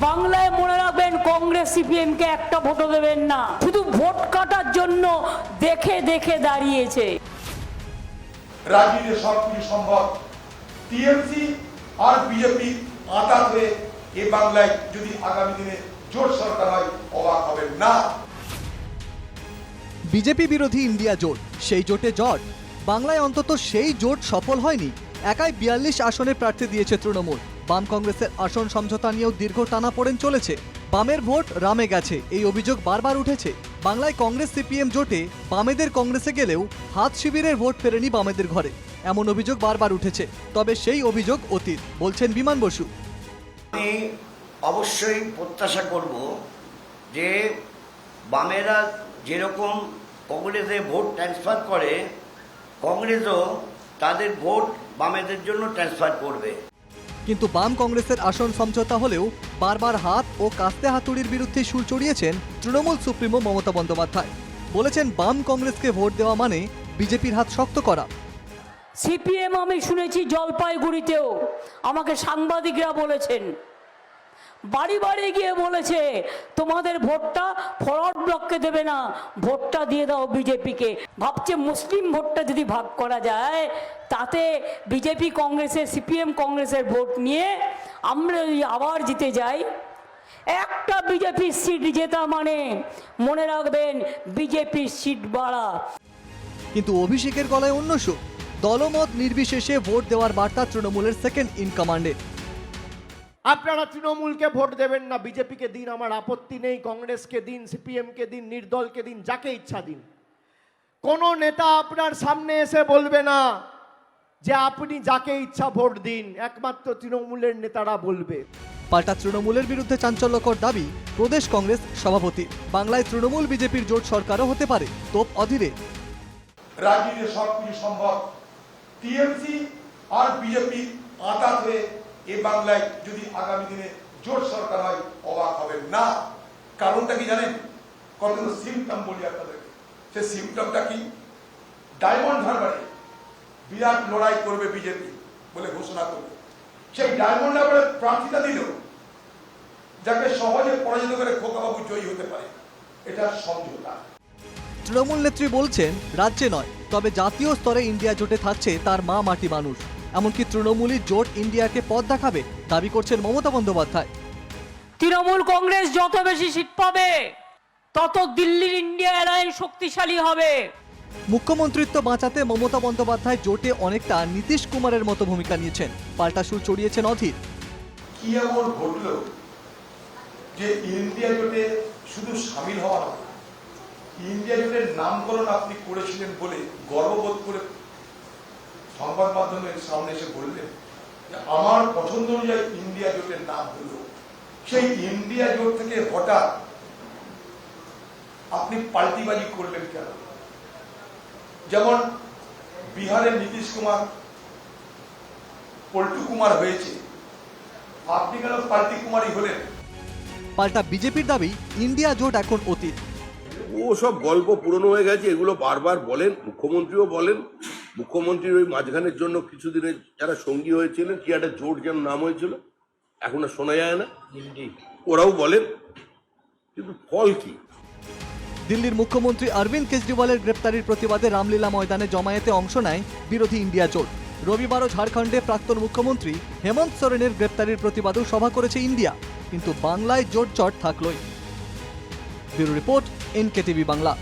বাংলায় মনে রাখবেন, কংগ্রেস সিপিএম কে একটা ভোটও দেবেন না, শুধু ভোট কাটার জন্য দেখে দেখে দাঁড়িয়েছে। রাজনীতিতে সবকিছু সম্ভব। টিএমসি আর বিজেপি আঁতা হয়ে এ বাংলায় যদি আগামী দিনে জোট সরকার হয়, অবাক হবেন না। বিজেপি বিরোধী ইন্ডিয়া জোট, সেই জোটে জট বাংলায় অন্তত সেই জোট সফল হয়নি। একাই 42 আসনে প্রার্থী দিয়েছে তৃণমূল। বাম কংগ্রেসের আসন সমঝোতা নিয়েও দীর্ঘ টানাপোড়েন চলেছে। বামের ভোট রামে গেছে, এই অভিযোগ বারবার উঠেছে। বাংলায় কংগ্রেস সিপিএম জোটে বামেদের কংগ্রেসে গেলেও হাত শিবিরের ভোট ফেরেনি বামেদের ঘরে, এমন অভিযোগ বারবার উঠেছে। তবে সেই অভিযোগ অতীত, বলছেন বিমান বসু। আমি অবশ্যই প্রত্যাশা করব যে বামেরা যেরকম কংগ্রেসে ভোট ট্রান্সফার করে, কংগ্রেসও তাদের ভোট বামেদের জন্য ট্রান্সফার করবে। কিন্তু বাম কংগ্রেসের আসন সমঝোতা হলেও বারবার হাত ও কাস্তে হাতুড়ির বিরুদ্ধে সুর চড়িয়েছেন তৃণমূল সুপ্রিমো মমতা বন্দ্যোপাধ্যায়। বলেছেন, বাম কংগ্রেসকে ভোট দেওয়া মানে বিজেপির হাত শক্ত করা। সিপিএম আমি শুনেছি জলপাইগুড়িতেও আমাকে সাংবাদিকরা বলেছেন, বাড়ি বাড়ি গিয়ে বলেছে তোমাদের ভোটটা ফরওয়ার্ড ব্লককে দেবে না, ভোটটা দিয়ে দাও বিজেপিকে। ভাবছে মুসলিম ভোটটা যদি ভাগ করা যায়, তাতে বিজেপি কংগ্রেসের, সিপিএম কংগ্রেসের ভোট নিয়ে আমরা যদি আবার জিতে যাই, একটা বিজেপির সিট জেতা মানে মনে রাখবেন বিজেপির সিট বাড়া। কিন্তু অভিষেকের গলায় অন্য সুর। দলমত নির্বিশেষে ভোট দেওয়ার বার্তা তৃণমূলের সেকেন্ড ইন কমান্ডে। আপনারা তৃণমূলকে ভোট দেবেন না, বিজেপিকে দিন, আমার আপত্তি নেই। কংগ্রেসকে দিন, সিপিএমকে দিন, নির্দলকে দিন, যাকে ইচ্ছা দিন। কোনো নেতা আপনার সামনে এসে বলবে না যে আপনি যাকে ইচ্ছা ভোট দিন, একমাত্র তৃণমূলের নেতারা বলবে। পাল্টা তৃণমূলের বিরুদ্ধে চাঞ্চল্যকর দাবি প্রদেশ কংগ্রেস সভাপতি। বাংলায় তৃণমূল বিজেপির জোট সরকারও হতে পারে, তোপ অধীরে। রাজনীতিতে সবকিছু সম্ভব। টিএমসি আর বিজেপি আঁতা হয়ে এ বাংলায় যদি আগামী দিনে জোট সরকার হয়, অবাক হবেন না। কারণটা কি জানেন? কতগুলো সিমটম বলি আপনাদেরকে। সে সিমটমটা কি? ডায়মন্ড হারবারে বিরাট লড়াই করবে বিজেপি বলে ঘোষণা করবে, সেই ডায়মন্ড হারবারে প্রার্থীটা দিল যাকে সহজে পরাজিত করে খোকাবাবু জয়ী হতে পারে। এটা সমঝোতা। তৃণমূল নেত্রী বলছেন, রাজ্যে নয় তবে জাতীয় স্তরে ইন্ডিয়া জোটে থাকছে তার মা মাটি মানুষ। এমনকি তৃণমূলই জোট ইন্ডিয়াকে পথ দেখাবে দাবি করছেন মমতা বন্দ্যোপাধ্যায়। তৃণমূল কংগ্রেস যত বেশি সিট পাবে, তত দিল্লির ইন্ডিয়া অ্যালায়েন্স শক্তিশালী হবে। মুখ্যমন্ত্রিত্ব বাঁচাতে মমতা বন্দ্যোপাধ্যায় জোটে অনেকটা নীতিশ কুমারের মতো ভূমিকা নিয়েছেন। পাল্টা সুর চড়িয়েছেন অধীর। কি এমন ঘটল যে ইন্ডিয়া জোটে শুধু সামিল হওয়া নয়, ইন্ডিয়া জোটের নামকরণ আপনি করেছিলেন বলে গর্ববোধ করে সংবাদ মাধ্যমের সামনে এসে বললেন যে আমার পছন্দ অনুযায়ী ইন্ডিয়া জোটের নাম হলো। সেই ইন্ডিয়া জোট থেকে হঠাৎ আপনি পাল্টিবাজি করলেন কেন? যেমন বিহারের নীতিশ কুমার পল্টু কুমার হয়েছে, আপনি কেন পাল্টি কুমারই হলেন? পাল্টা বিজেপির দাবি, ইন্ডিয়া জোট এখন অতীত। ও সব গল্প পুরনো হয়ে গেছে, এগুলো বারবার বলেন, মুখ্যমন্ত্রীও বলেন। মুখ্যমন্ত্রীর ওই মাঝখানের জন্য কিছুদিনে যারা সঙ্গী হয়েছিলেন, কি একটা জোট যেন নাম হয়েছিল, এখন আর শোনা যায় না, ওরাও বলেন, কিন্তু ফল কি? দিল্লির মুখ্যমন্ত্রী অরবিন্দ কেজরিওয়ালের গ্রেপ্তারির প্রতিবাদে রামলীলা ময়দানে জমায়েতে অংশ নেয় বিরোধী ইন্ডিয়া জোট। রবিবারও ঝাড়খণ্ডে প্রাক্তন মুখ্যমন্ত্রী হেমন্ত সোরেনের গ্রেপ্তারির প্রতিবাদেও সভা করেছে ইন্ডিয়া। কিন্তু বাংলায় জোট চট থাকলই। Bureau report, NKTV Bangla.